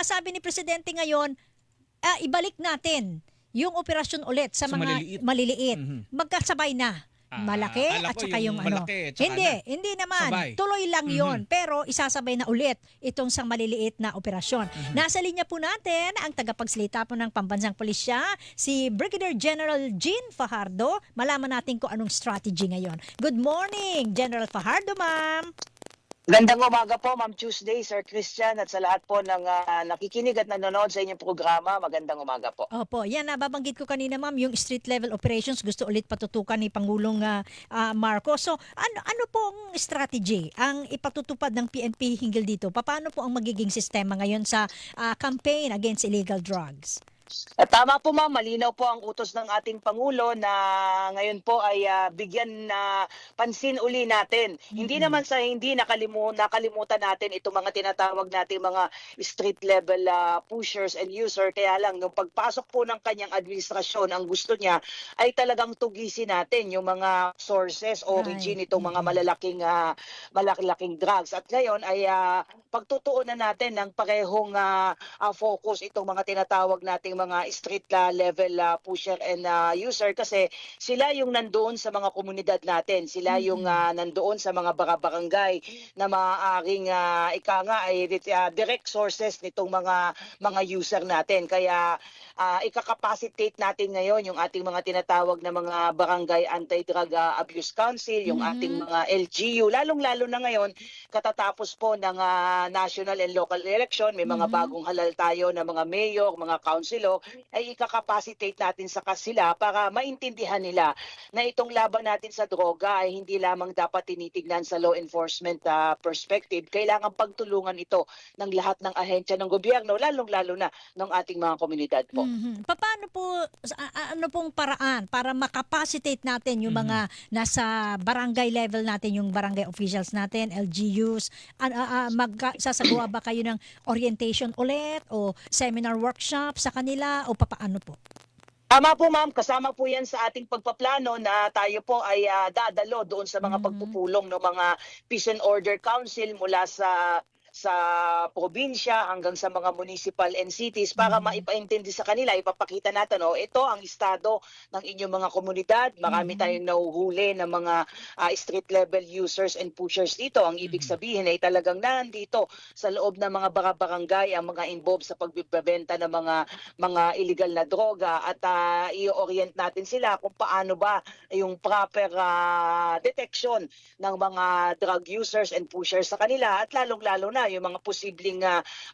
Kaya sabi ni Presidente ngayon, ibalik natin yung operasyon ulit sa mga maliliit. Magkasabay na. Malaki akala at ko saka yung malaki, tsaka Hindi naman. sabay. Tuloy lang yon. Pero isasabay na ulit itong sang maliliit na operasyon. Nasa linya po natin ang tagapagsalita po ng Pambansang Pulisya, si Brigadier General Jean Fajardo. Malaman natin kung anong strategy ngayon. Good morning, General Fajardo, ma'am. Gandang umaga po, Ma'am Tuesday, Sir Christian, at sa lahat po ng nakikinig at nanonood sa inyong programa, magandang umaga po. Opo, yan nababanggit ko kanina, ma'am, yung street level operations gusto ulit patutukan ni Pangulong Marcos. So, ano pong strategy ang ipatutupad ng PNP hinggil dito? Paano po ang magiging sistema ngayon sa campaign against illegal drugs? Tama po, Ma'am, malinaw po ang utos ng ating Pangulo na ngayon po ay bigyan na pansin uli natin. Hindi naman sa hindi nakalimutan natin itong mga tinatawag nating mga street level pushers and user. Kaya lang, nung pagpasok po ng kanyang administrasyon, ang gusto niya ay talagang tugisin natin yung mga sources, origin itong mga malalaking drugs. At ngayon ay pagtutuunan natin ng parehong focus itong mga tinatawag nating mga street level pusher and user, kasi sila yung nandoon sa mga komunidad natin, sila yung nandoon sa mga barangay na maaaring ika nga ay direct sources nitong mga user natin. Kaya ika-capacitate natin ngayon yung ating mga tinatawag na mga Barangay Anti-Drug Abuse Council, yung ating mga LGU, lalong-lalo na ngayon katatapos po ng national and local election, may mga bagong halal tayo na mga mayor, mga councilor, ay ika-capacitate natin sa kasila para maintindihan nila na itong laban natin sa droga ay hindi lamang dapat tinitignan sa law enforcement perspective. Kailangan pagtulungan ito ng lahat ng ahensya ng gobyerno, lalong-lalo na ng ating mga komunidad po. Paano po, ano pong paraan para makapacitate natin yung mga nasa barangay level natin, yung barangay officials natin, LGUs, sasagawa ba kayo ng orientation ulit o seminar workshop sa kanila o papaano po? Tama po, Ma'am, kasama po yan sa ating pagpaplano na tayo po ay dadalo doon sa mga pagpupulong ng mga Peace and Order Council mula sa probinsya hanggang sa mga municipal and cities para maipaintindi sa kanila, ipapakita natin, ito ang estado ng inyong mga komunidad. Marami tayong nahuhuli ng mga street level users and pushers dito. Ang ibig sabihin ay talagang nandito sa loob ng mga barangay ang mga involved sa pagbibenta ng mga illegal na droga, at i-orient natin sila kung paano ba yung proper detection ng mga drug users and pushers sa kanila, at lalong-lalo na yung mga posibleng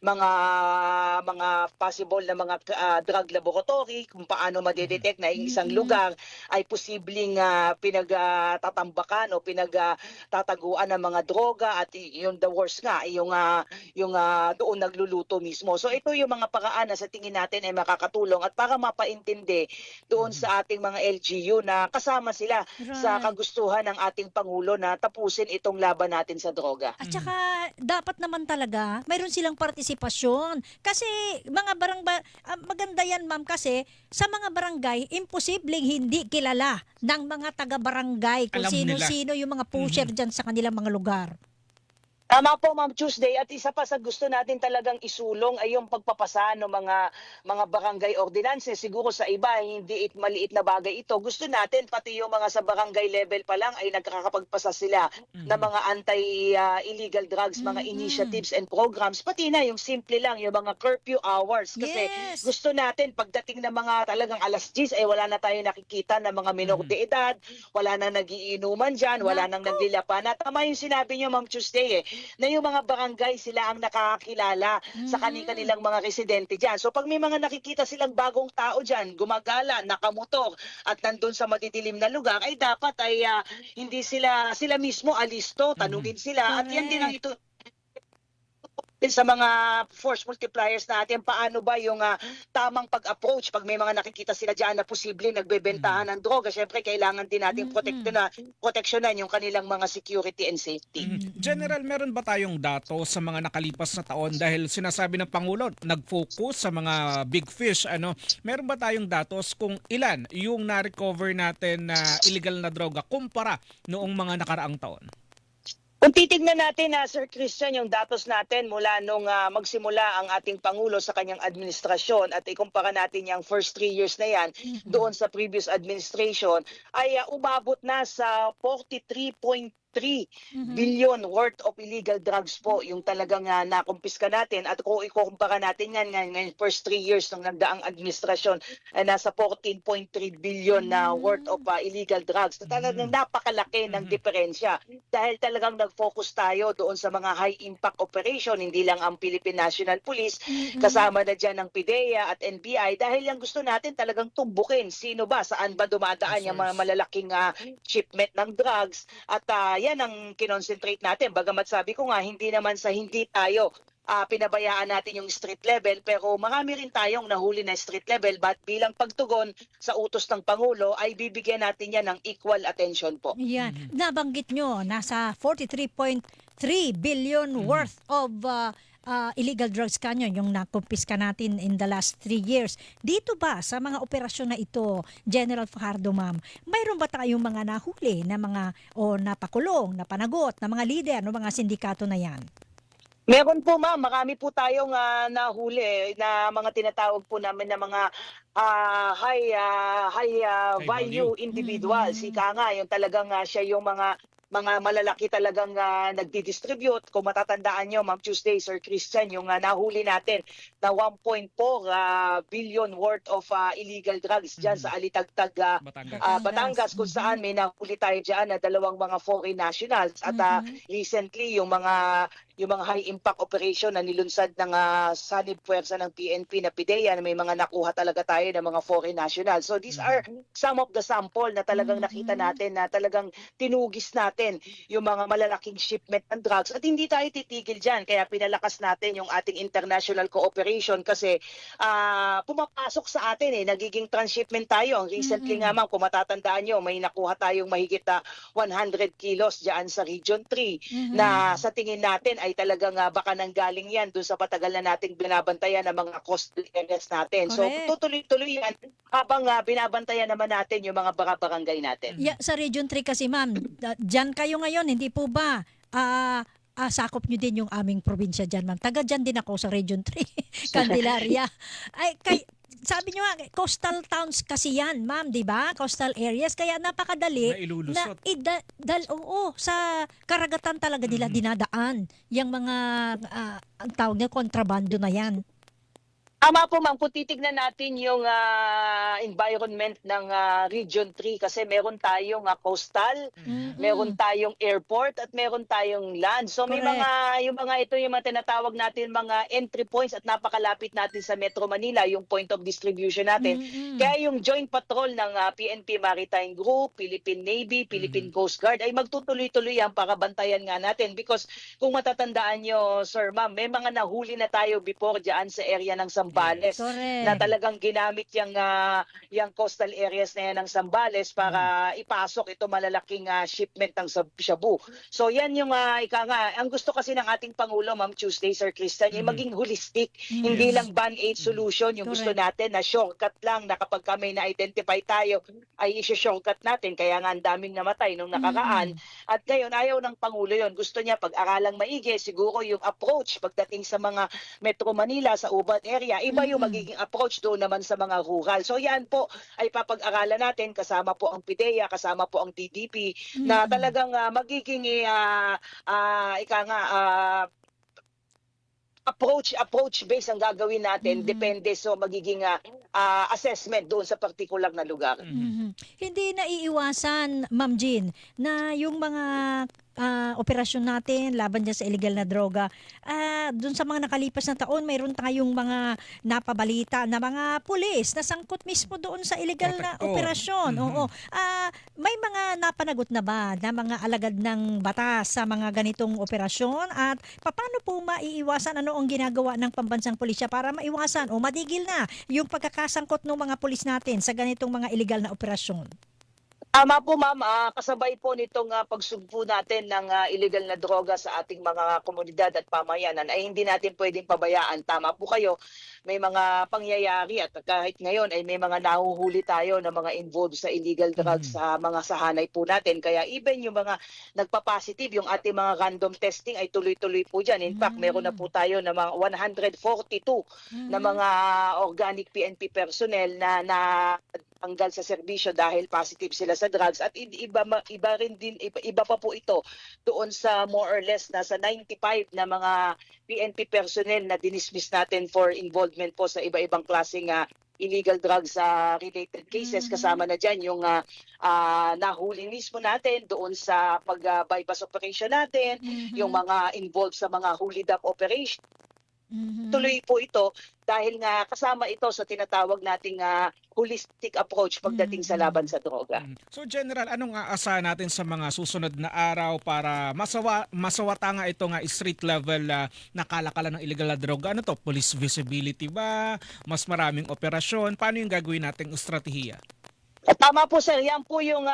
mga possible na mga drug laboratory, kung paano ma-detect na yung isang lugar ay posibleng pinagtatambakan o pinagtataguan ng mga droga, at yung the worst nga yung doon nagluluto mismo. So ito yung mga paraan na sa tingin natin ay makakatulong at para mapaintindi doon sa ating mga LGU na kasama sila sa kagustuhan ng ating Pangulo na tapusin itong laban natin sa droga. At saka dapat naman talaga mayroon silang partisipasyon. Kasi mga barangay, maganda yan, ma'am, kasi sa mga barangay, imposibleng hindi kilala ng mga taga-barangay kung sino-sino yung mga pusher dyan sa kanilang mga lugar. Tama po, Ma'am Tuesday, at isa pa sa gusto natin talagang isulong ay yung pagpapasa ng mga barangay ordinances. Siguro sa iba hindi maliit na bagay ito. Gusto natin pati yung mga sa barangay level pa lang ay nagkakapagpasa sila ng mga anti-illegal drugs, mga initiatives and programs, pati na yung simple lang yung mga curfew hours, kasi gusto natin pagdating ng mga talagang alas 10 ay wala na tayo nakikita ng mga minor de edad, wala na nagiinuman dyan, wala nang naglilapa na. Tama yung sinabi niyo, Ma'am Tuesday, na yung mga barangay sila ang nakakakilala sa kanilang mga residente dyan. So pag may mga nakikita silang bagong tao dyan, gumagala, nakamotor, at nandun sa madidilim na lugar, ay dapat ay hindi sila mismo alisto, tanungin sila. At yan din ang ito sa mga force multipliers natin, paano ba yung tamang pag-approach pag may mga nakikita sila dyan na posibleng nagbebentahan ng droga. Siyempre, kailangan din natin proteksyonan yung kanilang mga security and safety. General, meron ba tayong datos sa mga nakalipas na taon, dahil sinasabi ng Pangulo, nag-focus sa mga big fish, meron ba tayong datos kung ilan yung na-recover natin na illegal na droga kumpara noong mga nakaraang taon? Kung titignan natin na Sir Christian yung datos natin mula nung magsimula ang ating Pangulo sa kanyang administrasyon at ikumpara natin yung first 3 years na yan doon sa previous administration ay umabot na sa 43.3 billion worth of illegal drugs po yung talagang nakumpiska natin at kung ikukumpara natin yan ngayon first 3 years ng nagdaang administrasyon ay nasa 14.3 billion na worth of illegal drugs. Talagang napakalaki ng diferensya dahil talagang nag-focus tayo doon sa mga high impact operation, hindi lang ang Philippine National Police, kasama na dyan ng PIDEA at NBI dahil yung gusto natin talagang tumbukin sino ba, saan ba dumadaan yung mga malalaking shipment ng drugs at yan ang kinonsentrate natin. Bagamat sabi ko nga, hindi naman sa hindi tayo pinabayaan natin yung street level pero marami rin tayong nahuli na street level but bilang pagtugon sa utos ng Pangulo ay bibigyan natin yan ng equal attention po. Yan. Nabanggit nyo, nasa 43.3 billion worth of illegal drugs kanyo yung nakumpiska natin in the last 3 years. Dito ba sa mga operasyon na ito, General Fajardo ma'am, mayroon ba tayong mga nahuli na mga o napakulong, napanagot na mga leader ng mga sindikato na yan? Meron po ma'am, marami po tayong nahuli na mga tinatawag po namin na mga high value individuals. Ika nga, yung talagang siya yung mga malalaki talagang nagdi-distribute. Kung matatandaan nyo, Ma'am Tuesday, Sir Christian, yung nahuli natin na 1.4 billion worth of illegal drugs dyan sa Alitagtag, Batangas, kung saan may nahuli tayo dyan na dalawang mga foreign nationals. At recently, yung mga high impact operation na nilunsad ng sanib puwersa ng PNP na PIDEA na may mga nakuha talaga tayo ng mga foreign nationals. So these are some of the sample na talagang nakita natin na talagang tinugis natin yung mga malalaking shipment ng drugs at hindi tayo titigil dyan. Kaya pinalakas natin yung ating international cooperation kasi pumapasok sa atin nagiging transshipment tayo. Ang recently nga ma'am, kung matatandaan nyo, may nakuha tayong mahigit 100 kilos dyan sa Region 3 na sa tingin natin ay talagang baka nanggaling yan doon sa patagal na nating binabantayan ng mga coastal areas natin. Correct. So tutuloy-tuloy yan habang binabantayan naman natin yung mga barangay natin. Yeah, sa Region 3 kasi ma'am, dyan kayo ngayon, hindi po ba sakop nyo din yung aming probinsya dyan, ma'am? Taga dyan din ako sa Region 3, Candelaria. Sabi nyo nga, coastal towns kasi yan, ma'am, di ba? Coastal areas, kaya napakadali Na ilulusot. oo, sa karagatan talaga nila dinadaan yung mga, ang tawag niya, kontrabando na yan. Tama po ma'am, kung titignan natin yung environment ng Region 3 kasi meron tayong coastal, meron tayong airport at meron tayong land. So may Correct. yung mga tinatawag natin mga entry points at napakalapit natin sa Metro Manila, yung point of distribution natin. Kaya yung joint patrol ng PNP Maritime Group, Philippine Navy, Philippine Coast Guard ay magtutuloy-tuloy yan para bantayan nga natin because kung matatandaan nyo, sir ma'am, may mga nahuli na tayo before dyan sa area ng Sambales Correct. na talagang ginamit yung coastal areas na yan ng Sambales para ipasok ito malalaking shipment ng shabu. So yan yung ika nga, ang gusto kasi ng ating Pangulo, Ma'am Tuesday, Sir Christian, ay maging holistic. Hindi lang band-aid solution yung gusto natin na shortcut lang na kapag may na-identify tayo ay isi-shortcut natin. Kaya nga ang daming namatay nung nakaraan. At ngayon, ayaw ng Pangulo yon. Gusto niya pag-aralang maigi, siguro yung approach pagdating sa mga Metro Manila, sa urban area, iba yung magiging approach doon naman sa mga rural. So yan po ay papag-aralan natin kasama po ang PIDEA, kasama po ang DDP na talagang magiging approach based ang gagawin natin depende so magiging assessment doon sa particular na lugar. Hindi naiiwasan, Ma'am Jean, na yung mga operasyon natin laban dyan sa illegal na droga, doon sa mga nakalipas na taon, mayroon tayong mga napabalita na mga pulis na sangkot mismo doon sa illegal na operasyon. Oo. May mga napanagot na ba na mga alagad ng batas sa mga ganitong operasyon at paano po maiiwasan ano ang ginagawa ng pambansang pulisya para maiwasan o matigil na yung pagkakasangkot ng mga pulis natin sa ganitong mga illegal na operasyon? Tama po ma'am, kasabay po nitong pagsugpo natin ng illegal na droga sa ating mga komunidad at pamayanan ay hindi natin pwedeng pabayaan. Tama po kayo, may mga pangyayari at kahit ngayon ay may mga nahuhuli tayo na mga involved sa illegal drugs sa mga sahanay po natin. Kaya even yung mga nagpa-positive, yung ating mga random testing ay tuloy-tuloy po dyan. In fact, meron na po tayo na mga 142 na mga organic PNP personnel na tanggal sa serbisyo dahil positive sila sa drugs at iba rin din iba pa po ito doon sa more or less nasa 95 na mga PNP personnel na dinismiss natin for involvement po sa iba-ibang klaseng illegal drugs related cases. Kasama na dyan yung nahuli mismo natin doon sa pag-bypass operation natin, yung mga involved sa mga hulid up operation. Tuloy po ito dahil nga kasama ito sa tinatawag nating holistic approach pagdating sa laban sa droga. So General, anong aasahan natin sa mga susunod na araw para masawata nga ito nga street level na kalakalan ng illegal na droga? Ano to? Police visibility ba? Mas maraming operasyon? Paano yung gagawin nating estratehiya? Tama po sir, yan po yung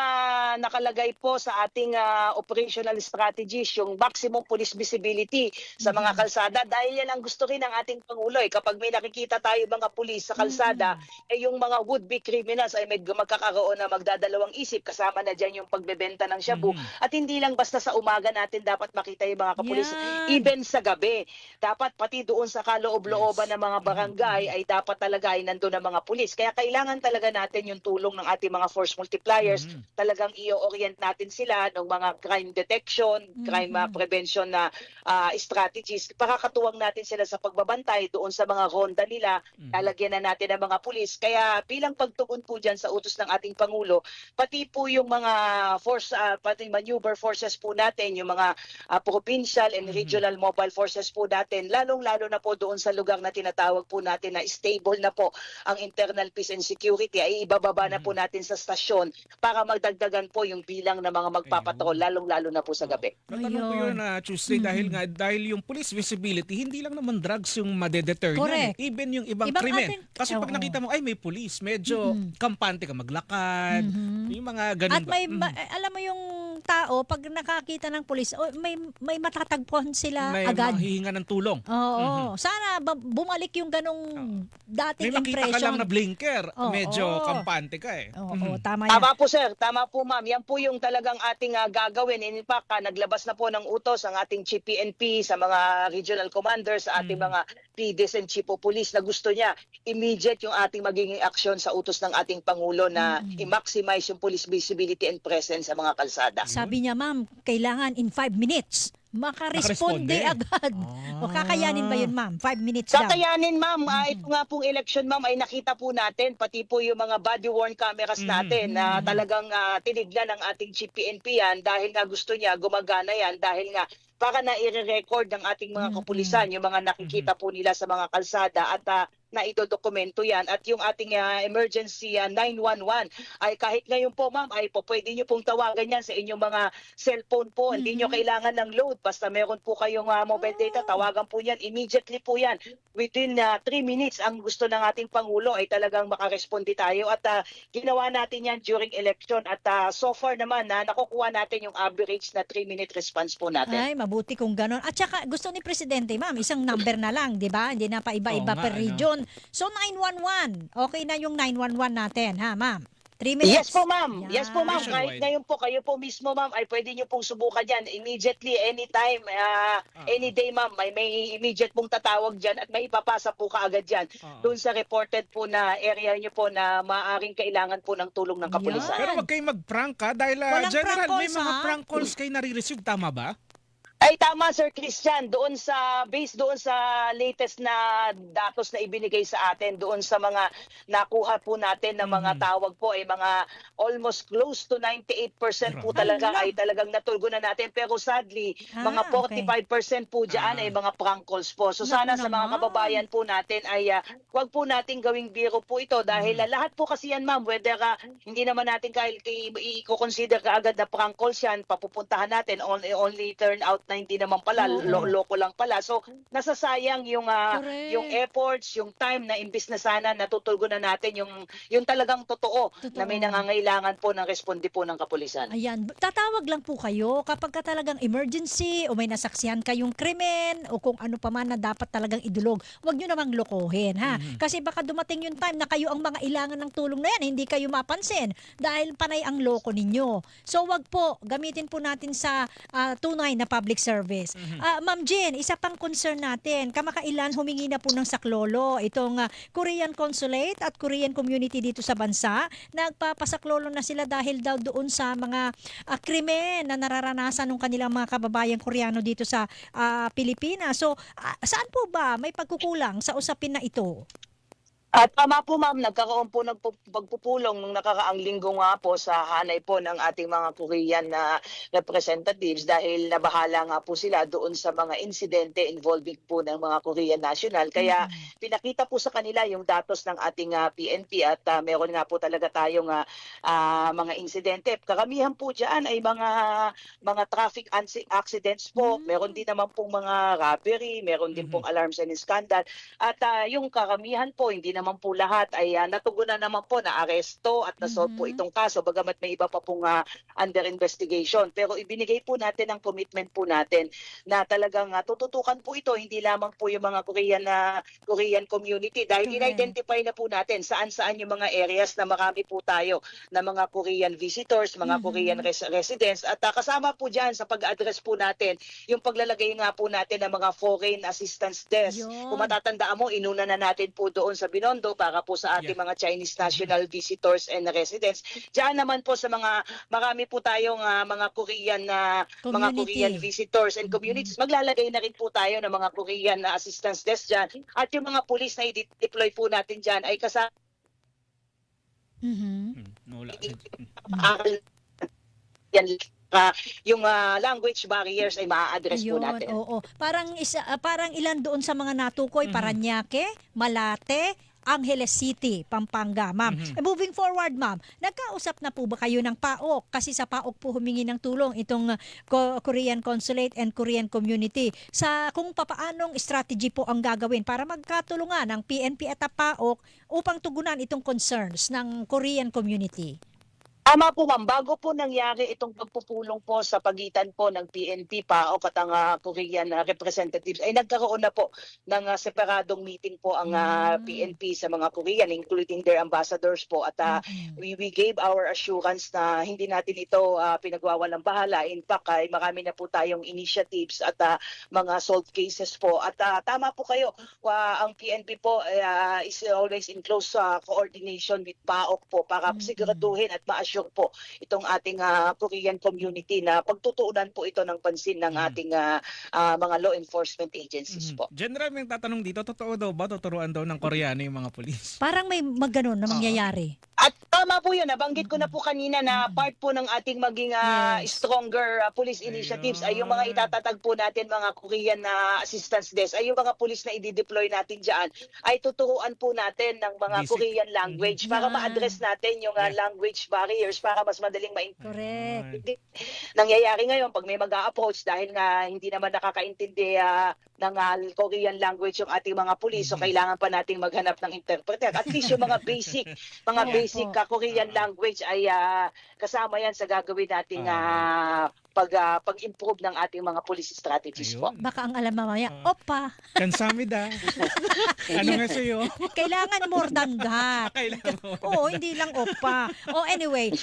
nakalagay po sa ating operational strategies, yung maximum police visibility sa mga kalsada dahil yan ang gusto rin ng ating Pangulo. Kapag may nakikita tayo mga pulis sa kalsada, yung mga would-be criminals ay magkakaroon na magdadalawang isip, kasama na dyan yung pagbebenta ng shabu. At hindi lang basta sa umaga natin dapat makita yung mga kapulis, even sa gabi. Dapat pati doon sa kaloob-looban ng mga barangay ay dapat talaga ay nandun ang mga pulis. Kaya kailangan talaga natin yung tulong ng ating mga force multipliers, talagang i-orient natin sila ng mga crime detection, crime prevention na strategies. Pakakatuwang natin sila sa pagbabantay doon sa mga ronda nila, lalagyan na natin ang mga pulis. Kaya bilang pagtugon po dyan sa utos ng ating Pangulo, pati po yung mga force, pati maneuver forces po natin, yung mga provincial and regional mobile forces po natin, lalong-lalo na po doon sa lugar na tinatawag po natin na stable na po ang internal peace and security, ay ibababa na po natin sa stasyon para magdagdagan po yung bilang ng mga magpapatrol, lalong-lalo na po sa gabi. Natanong ko yun Tuesday dahil yung police visibility, hindi lang naman drugs yung madedeter niyan. Even yung ibang krimen. Kasi pag nakita mo, ay may police, medyo kampante ka maglakad, yung mga ganun at may alam mo yung tao, pag nakakita ng pulis, may matatagpuan sila may agad. May mahihinga ng tulong. Oo. Sana bumalik yung ganong dating May makita ka lang impression. na blinker, medyo kampante ka Oo, tama yan. Tama po sir, tama po ma'am. Yan po yung talagang ating gagawin. In fact, naglabas na po ng utos ang ating Chief PNP sa mga regional commanders, sa ating mga PDs and Chief of Police na gusto niya immediate yung ating magiging aksyon sa utos ng ating Pangulo na i-maximize yung police visibility and presence sa mga kalsada. Sabi niya, ma'am, kailangan in 5 minutes makaresponde agad. O kakayanin ba yun, ma'am? 5 minutes daw. Kakayanin ma'am, ito nga pong election ma'am ay nakita po natin, pati po yung mga body-worn cameras natin na talagang tinignan ng ating Chief PNP yan dahil nga gusto niya, gumagana yan dahil nga para na i-record ng ating mga kapulisan yung mga nakikita po nila sa mga kalsada at na idodokumento yan. At yung ating emergency 911 ay kahit ngayon po ma'am ay po pwede nyo pong tawagan yan sa inyong mga cellphone po. Hindi nyo kailangan ng load. Basta meron po kayong mobile data, tawagan po yan. Immediately po yan. Within 3 minutes ang gusto ng ating Pangulo ay talagang makaresponde tayo. At ginawa natin yan during election. At so far naman nakukuha natin yung average na 3-minute response po natin. Ay, mabuti kung gano'n. At saka gusto ni Presidente, ma'am, isang number na lang, di ba? Hindi na pa iba-iba per region. So 911, okay na yung 911 natin, ha, ma'am? 3 minutes. Yes po ma'am. Yan. Yes po ma'am. Kahit Nationwide. ngayon po, kayo po mismo ma'am ay pwede nyo pong subukan yan. Immediately, anytime, any day ma'am, may immediate pong tatawag dyan at may ipapasa po kaagad dyan doon sa reported po na area nyo po na maaaring kailangan po ng tulong ng kapulisan. Pero wag kayong mag-prank dahil Walang General, prank may calls, mga ha? prank calls kayo nare-receive, tama ba? Ay tama Sir Christian, based doon sa latest na datos na ibinigay sa atin, doon sa mga nakuha po natin na mga tawag po ay mga almost close to 98% po talaga ay talagang natulgo na natin. Pero sadly, mga 45% po dyan ay mga prank calls po. So sana sa mga kababayan po natin ay wag po natin gawing biro po ito dahil lahat po kasi yan ma'am, whether hindi naman natin i-consider kaagad na prank calls yan, papupuntahan natin, only turn out na hindi naman pala, Oo. loko lang pala. So nasasayang Correct. yung efforts, yung time na imbis na sana natutugunan natin yung talagang totoo na may Totoo. nangangailangan po ng responde po ng kapulisan. Ayan, tatawag lang po kayo kapag ka talagang emergency o may nasaksihan kayong krimen o kung ano pa man na dapat talagang idulog. Huwag nyo namang lokohin, ha? Kasi baka dumating yung time na kayo ang mga ilangan ng tulong na yan, hindi kayo mapansin dahil panay ang loko ninyo. So wag po, gamitin po natin sa tunay na public service. Ma'am Jen, isa pang concern natin, kamakailan humingi na po ng saklolo itong Korean Consulate at Korean Community dito sa bansa. Nagpapasaklolo na sila dahil daw doon sa mga krimen na nararanasan ng kanilang mga kababayang Koreano dito sa Pilipinas. So, saan po ba may pagkukulang sa usapin na ito? At tama po ma'am, nagkakaroon po ng pagpupulong nung nakaraang linggo nga po sa hanay po ng ating mga Korean na representatives dahil nabahala nga po sila doon sa mga insidente involving po ng mga Korean national. Kaya pinakita po sa kanila yung datos ng ating PNP at meron nga po talaga tayong mga insidente. Karamihan po dyan ay mga traffic accidents po. Meron din naman pong mga robbery, meron din pong alarms and scandal. At yung karamihan po, hindi naman po lahat ay natugunan naman po na aresto at nasolve po itong kaso bagamat may iba pa pong under investigation. Pero ibinigay po natin ang commitment po natin na talagang tututukan po ito hindi lamang po yung mga Korean community dahil in-identify na po natin saan-saan yung mga areas na marami po tayo na mga Korean visitors, mga Korean residents at kasama po dyan sa pag-address po natin yung paglalagay nga po natin ng mga foreign assistance desk. Yun. Kung matatandaan mo, inuna na natin po doon sa Binondo para po sa ating mga Chinese national visitors and residents. Diyan naman po sa marami po tayong mga Korean Community. visitors and communities. Maglalagay na rin po tayo ng mga Korean assistance desk diyan. At yung mga police na i-deploy po natin diyan ay kasama Wala. yan yung language barriers ay maa-address po natin. Oo. Parang ilan doon sa mga natukoy, Paranaque, Malate, Angeles City, Pampanga, ma'am. Moving forward, ma'am, nagkausap na po ba kayo ng PAOK? Kasi sa PAOK po humingi ng tulong itong Korean Consulate and Korean Community sa kung papaanong strategy po ang gagawin para magkatulungan ng PNP at PAOK upang tugunan itong concerns ng Korean community. Tama po ma'am, bago po nangyari itong pagpupulong po sa pagitan po ng PNP, PAOK at ang Korean representatives ay nagkaroon na po ng separadong meeting po ang PNP sa mga Korean including their ambassadors po at we gave our assurance na hindi natin ito pinagwawalang bahala. In fact, ay marami na po tayong initiatives at mga solved cases po at tama po kayo, ang PNP po is always in close coordination with PAOK po para siguraduhin at ma-assure po itong ating Korean community na pagtutuunan po ito ng pansin ng ating mga law enforcement agencies po. General, may tatanong dito, totoo daw ba tuturuan daw ng Koreano yung mga pulis? Parang may maganon na mangyayari. At tama po yun, nabanggit ko na po kanina na part po ng ating maging stronger police initiatives ay yung mga itatatag po natin mga Korean assistance desk, ay yung mga police na i-deploy natin dyan, ay tuturuan po natin ng mga Basic. Korean language para Yan. ma-address natin yung language barriers para mas madaling Correct. nangyayari ngayon pag may mag-a-approach dahil nga hindi naman nakakaintindi ng Korean language yung ating mga pulis, so kailangan pa nating maghanap ng interpreter. At least yung mga basic Korean language ay kasama yan sa gagawin nating pag-improve ng ating mga police strategies po. Ayun. Baka ang alam mamaya, opa, Kansamida. Ano nga sa'yo? kailangan more than that. Kailangan mo. Oo, hindi lang opa. Anyway,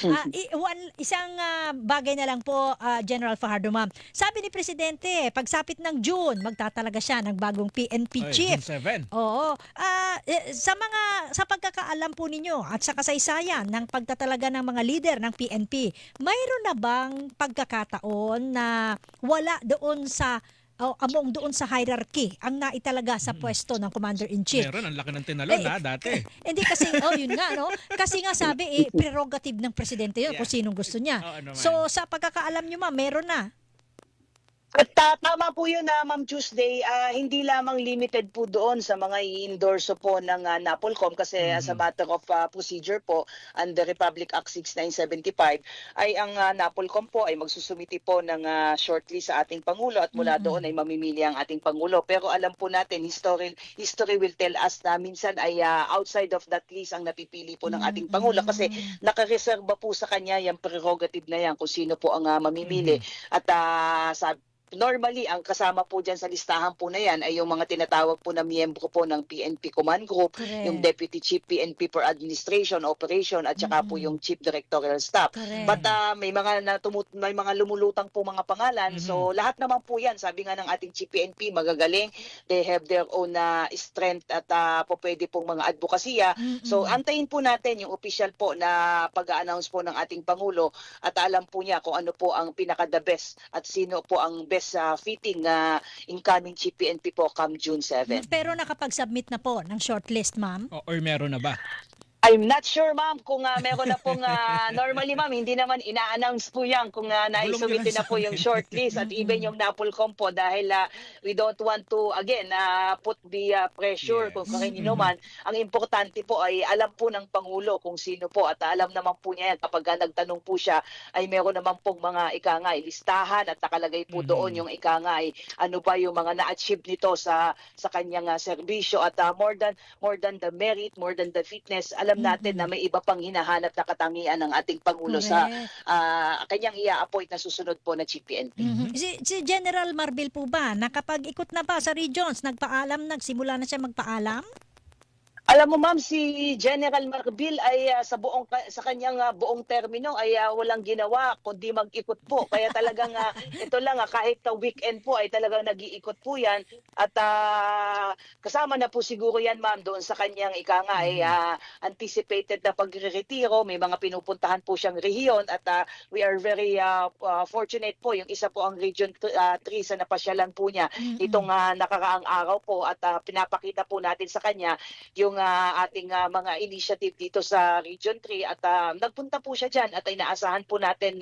isang bagay na lang po, General Fajardo, ma'am. Sabi ni Presidente, pagsapit ng June, magtatalaga siya ng bagong PNP Ay, chief. June 7. Oo. Sa pagkakaalam po ninyo at sa kasaysayan ng pagtatalaga ng mga leader ng PNP, mayroon na bang pagkakataon na wala doon sa among doon sa hierarchy ang naitalaga sa pwesto ng Commander-in-Chief? Meron, ang laki ng tinalon dati. Hindi kasi, yun nga, no? Kasi nga sabi, prerogative ng presidente yun kung sinong gusto niya. Oo naman. So, sa pagkakaalam nyo, ma'am, meron na. At tama po yun na Ma'am Tuesday, hindi lamang limited po doon sa mga i-endorso po ng NAPOLCOM kasi as a matter of procedure po under Republic Act 6975 ay ang NAPOLCOM po ay magsusumiti po ng shortlist sa ating Pangulo at mula doon ay mamimili ang ating Pangulo. Pero alam po natin, history will tell us na minsan ay outside of that list ang napipili po ng ating Pangulo kasi nakareserba po sa kanya yung prerogative na yan kung sino po ang mamimili. At normally, ang kasama po dyan sa listahan po na yan ay yung mga tinatawag po na miyembro po ng PNP Command Group, Correct. yung Deputy Chief PNP for Administration, Operation, at saka po yung Chief Directorial Staff. Correct. But may mga lumulutang po mga pangalan. So lahat naman po yan, sabi nga ng ating Chief PNP, magagaling. They have their own strength at po pwede pong mga advokasya. So antayin po natin yung official po na pag-a-announce po ng ating Pangulo at alam po niya kung ano po ang pinaka-the best at sino po ang best fitting incoming Chief PNP po come June 7. Pero nakapag-submit na po ng shortlist, ma'am? Or meron na ba? I'm not sure, ma'am, kung meron na pong normally, ma'am, hindi naman ina-announce po yan kung naisumite na po yung shortlist at even yung NAPOLCOM po dahil we don't want to, again, put the pressure kung kanino man. Ang importante po ay alam po ng Pangulo kung sino po at alam naman po niya yan kapag nagtanong po siya ay meron naman pong mga ikangay listahan at nakalagay po doon yung ikangay ano ba yung mga na-achieve nito sa kanyang serbisyo at more than the merit, more than the fitness, alam natin na may iba pang hinahanap na katangian ng ating Pangulo sa kanyang i-appoint na susunod po na Chief PNP. Si General Marbil po ba, nakapag-ikot na ba sa regions? Nagsimula na siya magpaalam? Alam mo ma'am, si General Marbil ay sa kanyang buong termino ay walang ginawa kundi mag-ikot po. Kaya talagang ito lang kahit weekend po ay talagang nag-iikot po yan at kasama na po siguro yan ma'am doon sa kanyang anticipated na pagre-retiro. May mga pinupuntahan po siyang rehiyon at we are very fortunate po. Yung isa po ang Region 3 sa napasyalan po niya itong nakaraang araw po at pinapakita po natin sa kanya yung ating mga initiative dito sa Region 3 at nagpunta po siya dyan at inaasahan po natin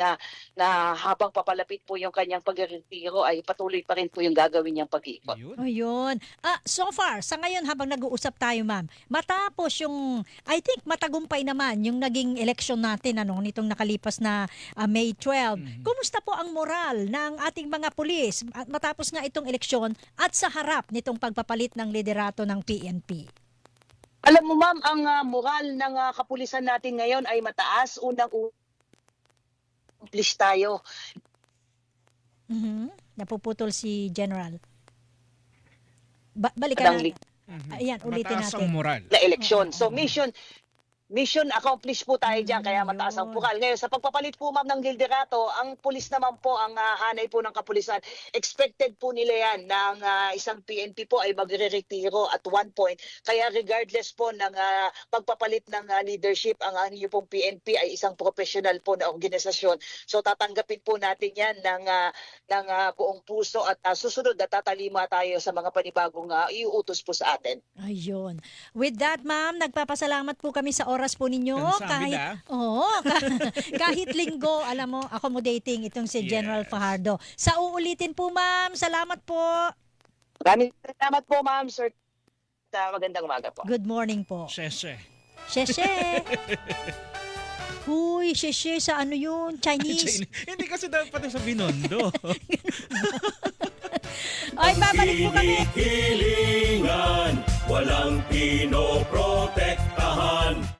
na habang papalapit po yung kanyang pagretiro ay patuloy pa rin po yung gagawin niyang pag-iikot. Ayun. So far, sa ngayon habang nag-uusap tayo ma'am, matapos yung, I think matagumpay naman yung naging election natin nitong nakalipas na May 12. Kumusta po ang moral ng ating mga pulis matapos nga itong eleksyon at sa harap nitong pagpapalit ng liderato ng PNP? Alam mo ma'am, ang moral ng kapulisan natin ngayon ay mataas. Please tayo. Napuputol si General. Balikan natin. Ayan, ulitin Mataas natin. ang moral. Na eleksyon. So mission accomplished po tayo dyan, kaya mataas ang moral. Ngayon, sa pagpapalit po ma'am ng liderato, ang pulis naman po, ang hanay po ng kapulisan, expected po nila yan na ang isang PNP po ay magre-retiro at one point. Kaya regardless po ng pagpapalit ng leadership, ang inyo pong PNP ay isang professional po na organisasyon. So tatanggapin po natin yan ng buong puso at susunod na tatalima tayo sa mga panibagong iuutos po sa atin. Ayun. With that, ma'am, nagpapasalamat po kami sa oras po ninyo. Kahit linggo, alam mo, accommodating itong si General Fajardo. Sa uulitin po, ma'am. Salamat po. Maraming salamat po, ma'am, sir. Magandang umaga po. Good morning po. Sheshe. Sheshe. Huy, sheshe sa ano yun? Chinese. Hindi kasi dapat sa Binondo. Ay, babalik po kami. Hilingan, walang pinoprotektahan.